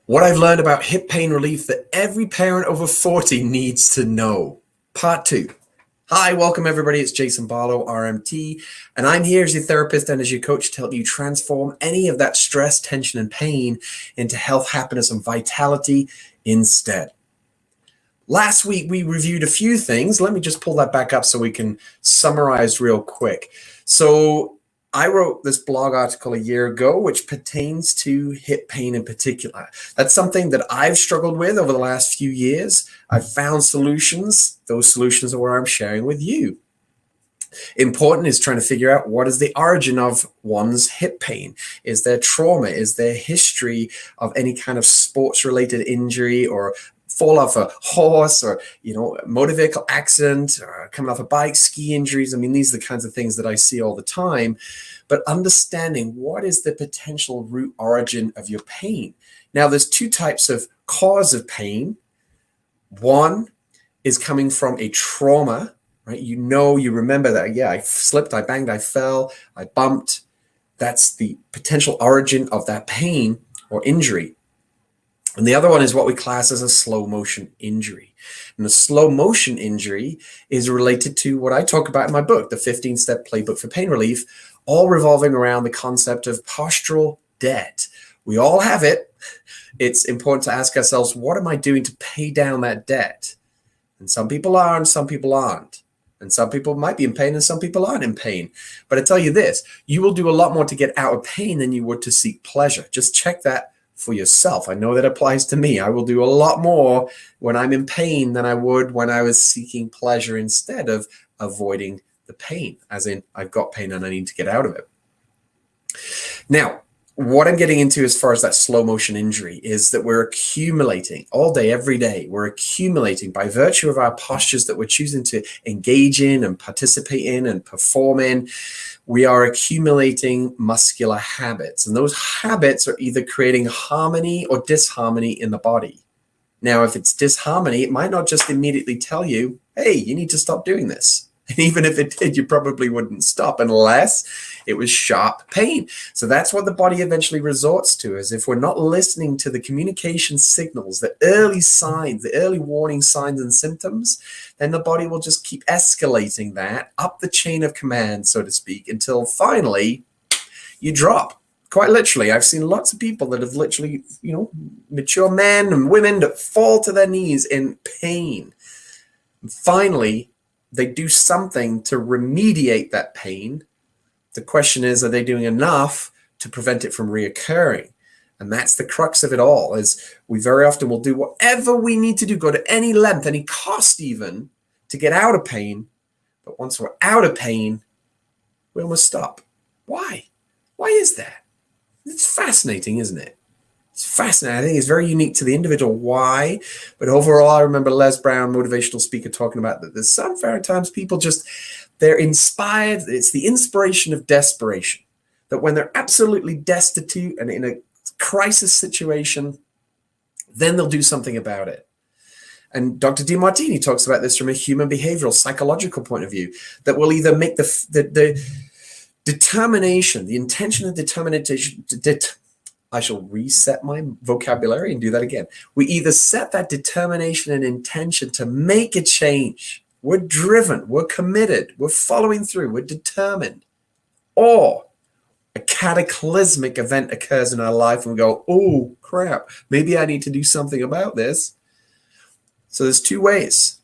What I've learned about hip pain relief that every parent over 40 needs to know. Part 2. Hi, welcome everybody. It's Jason Barlow, RMT, and I'm here as your therapist and as your coach to help you transform any of that stress, tension, and pain into health, happiness, and vitality instead. Last week, we reviewed a few things. Let me just pull that back up so we can summarize real quick. So I wrote this blog article a year ago, which pertains to hip pain in particular. That's something that I've struggled with over the last few years. I've found solutions. Those solutions are where I'm sharing with you. Important is trying to figure out what is the origin of one's hip pain. Is there trauma? Is there history of any kind of sports-related injury or fall off a horse or, motor vehicle accident or coming off a bike, ski injuries? I mean, these are the kinds of things that I see all the time. But understanding what is the potential root origin of your pain. Now, there's two types of cause of pain. One is coming from a trauma, right? You remember that, I slipped, I banged, I fell, I bumped. That's the potential origin of that pain or injury. And the other one is what we class as a slow motion injury. And the slow motion injury is related to what I talk about in my book, the 15-step playbook for pain relief, all revolving around the concept of postural debt. We all have it. It's important to ask ourselves, what am I doing to pay down that debt? And some people are and some people aren't. And some people might be in pain and some people aren't in pain. But I tell you this, you will do a lot more to get out of pain than you would to seek pleasure. Just check that for yourself. I know that applies to me. I will do a lot more when I'm in pain than I would when I was seeking pleasure instead of avoiding the pain, as in I've got pain and I need to get out of it. Now, what I'm getting into as far as that slow motion injury is that we're accumulating all day, every day. We're accumulating by virtue of our postures that we're choosing to engage in and participate in and perform in. We are accumulating muscular habits, and those habits are either creating harmony or disharmony in the body. Now, if it's disharmony, it might not just immediately tell you, hey, you need to stop doing this. And even if it did, you probably wouldn't stop unless it was sharp pain. So that's what the body eventually resorts to, is if we're not listening to the communication signals, the early signs, the early warning signs and symptoms, then the body will just keep escalating that up the chain of command, so to speak, until finally you drop. Quite literally, I've seen lots of people that have literally, mature men and women that fall to their knees in pain. And finally, they do something to remediate that pain. The question is, are they doing enough to prevent it from reoccurring? And that's the crux of it all, is we very often will do whatever we need to do, go to any length, any cost even, to get out of pain. But once we're out of pain, we almost stop. Why? Why is that? It's fascinating, isn't it? It's fascinating. I think it's very unique to the individual why. But overall, I remember Les Brown, motivational speaker, talking about that there's some very times people they're inspired. It's the inspiration of desperation. That when they're absolutely destitute and in a crisis situation, then they'll do something about it. And Dr. DeMartini talks about this from a human behavioral, psychological point of view, that will either make the determination, the intention of determination, I shall reset my vocabulary and do that again. We either set that determination and intention to make a change. We're driven, we're committed, we're following through, we're determined. Or a cataclysmic event occurs in our life and we go, oh crap, maybe I need to do something about this. So there's two ways.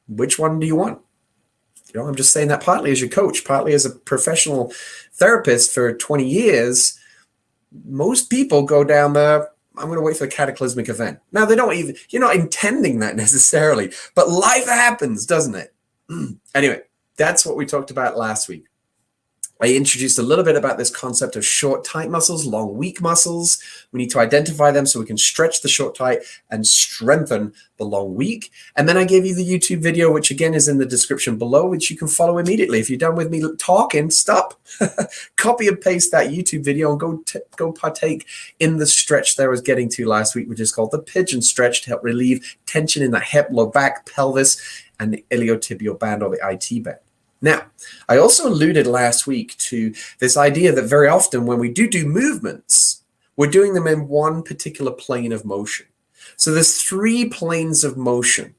Which one do you want? I'm just saying that partly as your coach, partly as a professional therapist for 20 years. Most people go down the, I'm going to wait for the cataclysmic event. Now, you're not intending that necessarily, but life happens, doesn't it? Anyway, that's what we talked about last week. I introduced a little bit about this concept of short, tight muscles, long, weak muscles. We need to identify them so we can stretch the short, tight and strengthen the long, weak. And then I gave you the YouTube video, which again is in the description below, which you can follow immediately. If you're done with me talking, stop, copy and paste that YouTube video and go partake in the stretch that I was getting to last week, which is called the pigeon stretch, to help relieve tension in the hip, low back, pelvis, and the iliotibial band or the IT band. Now, I also alluded last week to this idea that very often when we do movements, we're doing them in one particular plane of motion. So there's 3 planes of motion.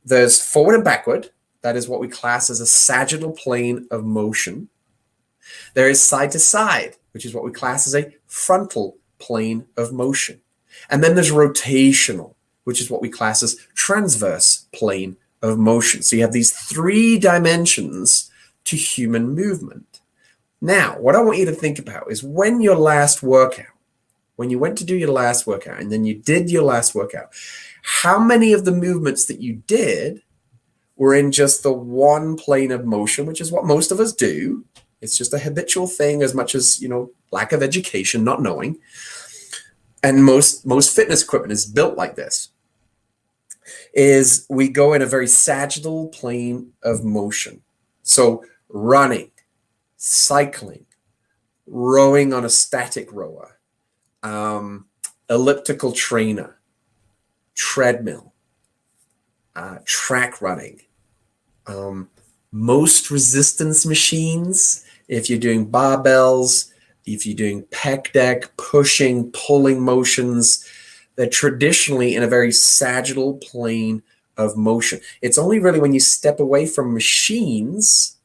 There's forward and backward. That is what we class as a sagittal plane of motion. There is side to side, which is what we class as a frontal plane of motion. And then there's rotational, which is what we class as transverse plane of motion. So you have these 3 dimensions to human movement. Now, what I want you to think about is when you went to do your last workout and then you did your last workout, how many of the movements that you did were in just the one plane of motion, which is what most of us do. It's just a habitual thing as much as, lack of education, not knowing. And most fitness equipment is built like this, is we go in a very sagittal plane of motion. So running, cycling, rowing on a static rower, elliptical trainer, treadmill, track running, most resistance machines, if you're doing barbells, if you're doing pec deck, pushing, pulling motions, they're traditionally in a very sagittal plane of motion. It's only really when you step away from machines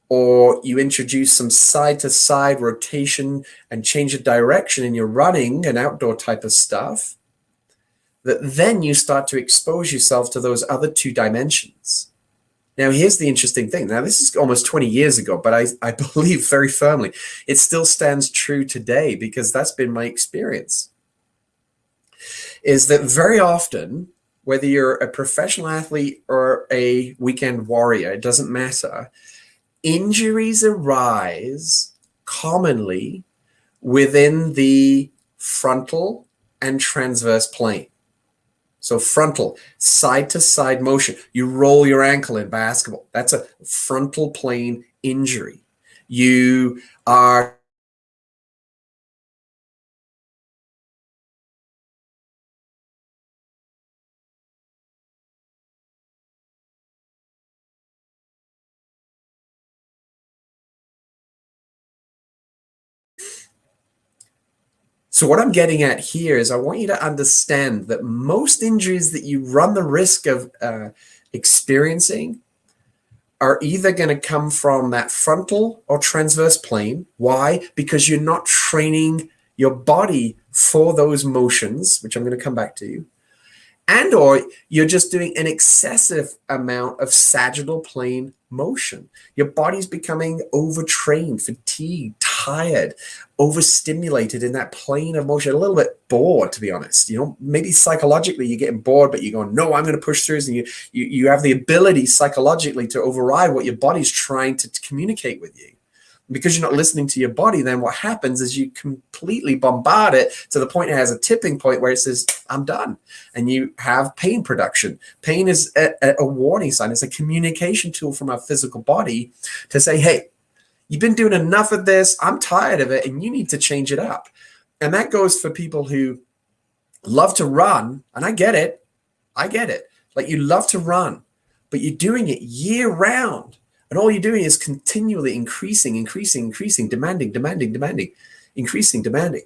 or you introduce some side-to-side rotation and change of direction in your running and outdoor type of stuff that then you start to expose yourself to those other 2 dimensions. Now, here's the interesting thing. Now, this is almost 20 years ago, but I believe very firmly it still stands true today because that's been my experience, is that very often, whether you're a professional athlete or a weekend warrior, it doesn't matter, injuries arise commonly within the frontal and transverse plane. So frontal, side-to-side motion. You roll your ankle in basketball. That's a frontal plane injury. You are So what I'm getting at here is I want you to understand that most injuries that you run the risk of experiencing are either going to come from that frontal or transverse plane. Why? Because you're not training your body for those motions, which I'm going to come back to, and or you're just doing an excessive amount of sagittal plane motion. Your body's becoming overtrained, fatigued, tired, overstimulated in that plane of motion, a little bit bored, to be honest. Maybe psychologically you're getting bored, but you're going, no, I'm going to push through. And you have the ability psychologically to override what your body's trying to communicate with you. Because you're not listening to your body, then what happens is you completely bombard it to the point it has a tipping point where it says, I'm done. And you have pain production. Pain is a warning sign. It's a communication tool from our physical body to say, hey, you've been doing enough of this. I'm tired of it, and you need to change it up. And that goes for people who love to run, and I get it. Like you love to run, but you're doing it year round. And all you're doing is continually increasing, demanding, increasing, demanding.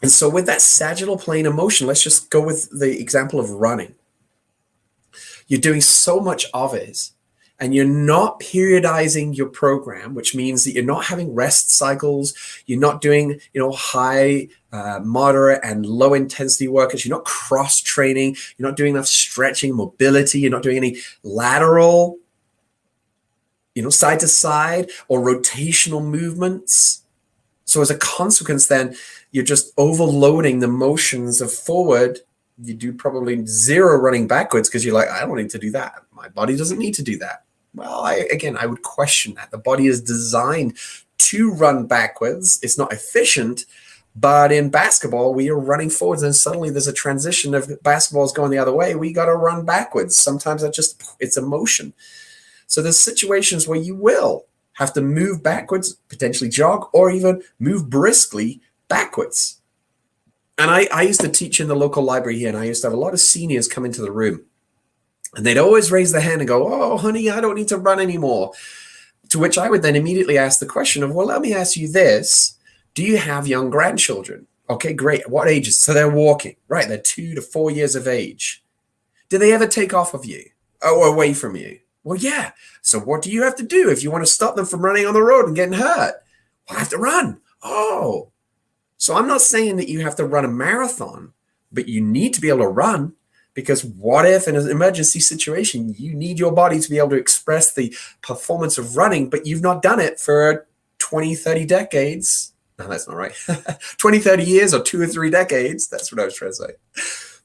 And so with that sagittal plane of motion, let's just go with the example of running. You're doing so much of it, and you're not periodizing your program, which means that you're not having rest cycles. You're not doing, high, moderate, and low intensity workouts. You're not cross training. You're not doing enough stretching, mobility. You're not doing any lateral, side to side or rotational movements. So as a consequence, then you're just overloading the motions of forward. You do probably zero running backwards because you're like, I don't need to do that. My body doesn't need to do that. Well, I would question that. The body is designed to run backwards. It's not efficient, but in basketball, we are running forwards and suddenly there's a transition of basketballs going the other way. We got to run backwards. Sometimes it's a motion. So there's situations where you will have to move backwards, potentially jog, or even move briskly backwards. And I used to teach in the local library here, and I used to have a lot of seniors come into the room. And they'd always raise their hand and go, oh, honey, I don't need to run anymore. To which I would then immediately ask the question of, well, let me ask you this. Do you have young grandchildren? Okay, great. What ages? So they're walking, right? They're 2 to 4 years of age. Do they ever take off of you or away from you? Well, yeah. So what do you have to do if you want to stop them from running on the road and getting hurt? Well, I have to run. Oh, so I'm not saying that you have to run a marathon, but you need to be able to run, because what if in an emergency situation, you need your body to be able to express the performance of running, but you've not done it for 20, 30 decades. No, that's not right. 20, 30 years or 2 or 3 decades. That's what I was trying to say.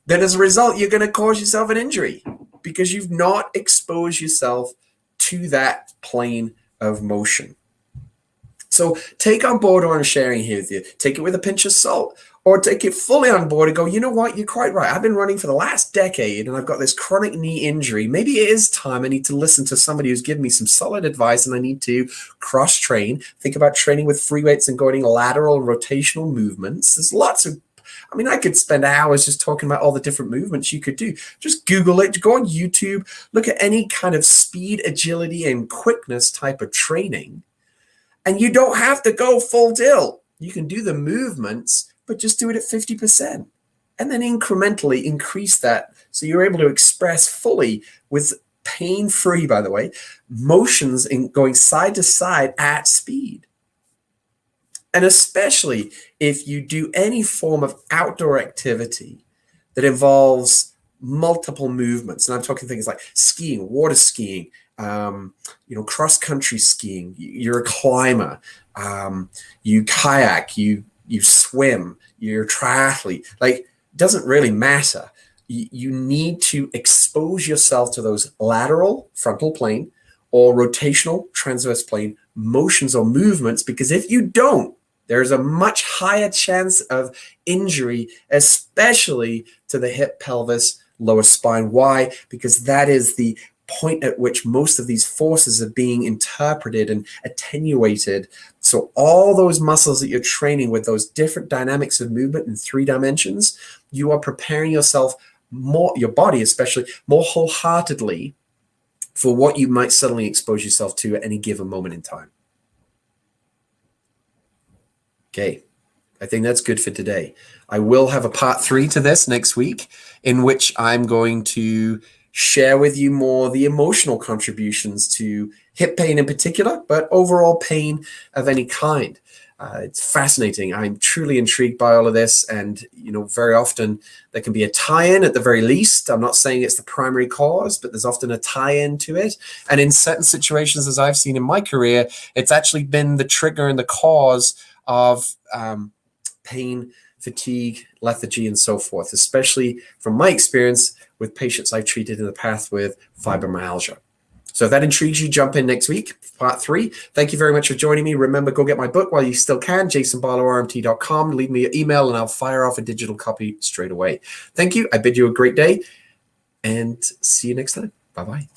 Then as a result, you're going to cause yourself an injury because you've not exposed yourself to that plane of motion. So take on board what I'm sharing here with you. Take it with a pinch of salt, or take it fully on board and go, you know what, you're quite right. I've been running for the last decade and I've got this chronic knee injury. Maybe it is time I need to listen to somebody who's given me some solid advice, and I need to cross-train, think about training with free weights and going lateral and rotational movements. There's lots of, I mean, I could spend hours just talking about all the different movements you could do. Just Google it, go on YouTube, look at any kind of speed, agility, and quickness type of training. And you don't have to go full tilt. You can do the movements, but just do it at 50%. And then incrementally increase that so you're able to express fully, with pain-free, by the way, motions in going side to side at speed. And especially if you do any form of outdoor activity that involves multiple movements, and I'm talking things like skiing, water skiing, cross-country skiing, you're a climber, you kayak, you swim, you're a triathlete, like, doesn't really matter. You need to expose yourself to those lateral frontal plane or rotational transverse plane motions or movements, because if you don't, there's a much higher chance of injury, especially to the hip, pelvis, lower spine. Why? Because that is the point at which most of these forces are being interpreted and attenuated. So all those muscles that you're training with those different dynamics of movement in 3 dimensions, you are preparing yourself more, your body especially, more wholeheartedly for what you might suddenly expose yourself to at any given moment in time. Okay, I think that's good for today. I will have a part 3 to this next week, in which I'm going to share with you more the emotional contributions to hip pain in particular, but overall pain of any kind. It's fascinating. I'm truly intrigued by all of this, and very often there can be a tie-in at the very least. I'm not saying it's the primary cause, but there's often a tie-in to it. And in certain situations, as I've seen in my career, it's actually been the trigger and the cause of pain, fatigue, lethargy, and so forth, especially from my experience with patients I've treated in the past with fibromyalgia. So if that intrigues you, jump in next week, part 3. Thank you very much for joining me. Remember, go get my book while you still can, jasonbarlowrmt.com. Leave me your email and I'll fire off a digital copy straight away. Thank you. I bid you a great day and see you next time. Bye-bye.